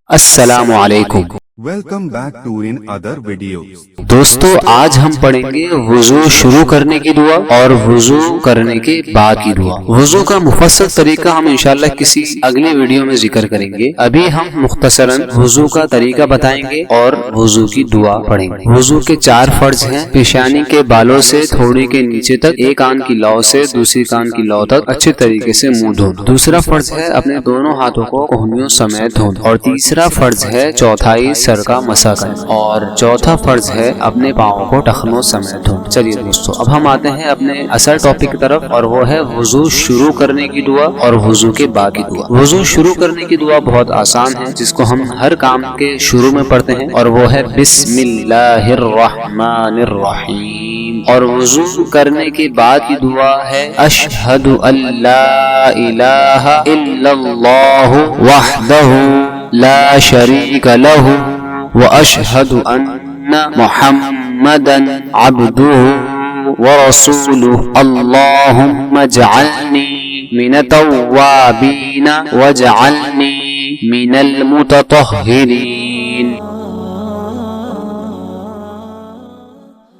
السلام علیکم Welcome back to in other videos. دوستو، آج ہم پڑھیں گے وضو شروع کرنے کی دعا اور وضو کرنے کے بعد کی دعا۔ وضو کا مفصل طریقہ ہم انشاءاللہ کسی اگلے ویڈیو میں ذکر کریں گے۔ ابھی ہم مختصراً وضو کا طریقہ بتائیں گے اور وضو کی دعا پڑھیں گے۔ وضو کے 4 فرض ہیں۔ پیشانی کے بالوں سے تھوڑی کے نیچے تک، ایک کان کی لو سے دوسری کان کی لو تک اچھے طریقے سے منہ دھونا۔ دوسرا فرض ہے اپنے دونوں ہاتھوں کو کہنیوں سمیت دھونا، اور تیسرا فرض ہے چوتھائی سر کا مسح کرنا، اور چوتھا فرض ہے اپنے پاؤں کو ٹخنوں سمیت دھونا۔ چلیے دوستو، اب ہم آتے ہیں اپنے اصل ٹاپک کی طرف، اور وہ ہے وضو شروع کرنے کی دعا اور وضو کے بعد کی دعا۔ وضو شروع کرنے کی دعا بہت آسان ہے، جس کو ہم ہر کام کے شروع میں پڑھتے ہیں، اور وہ ہے بسم اللہ الرحمن الرحیم۔ اور وضو کرنے کے بعد کی دعا ہے اشہد ان لا الہ الا اللہ وحدہ لا شریک لہ وَأَشْهَدُ أَنَّ مُحَمَّدًا عَبْدُهُ وَرَسُولُهُ اللَّهُمَّ اجْعَلْنِي مِنَ التَّوَّابِينَ وَاجْعَلْنِي مِنَ الْمُتَطَهِّرِينَ۔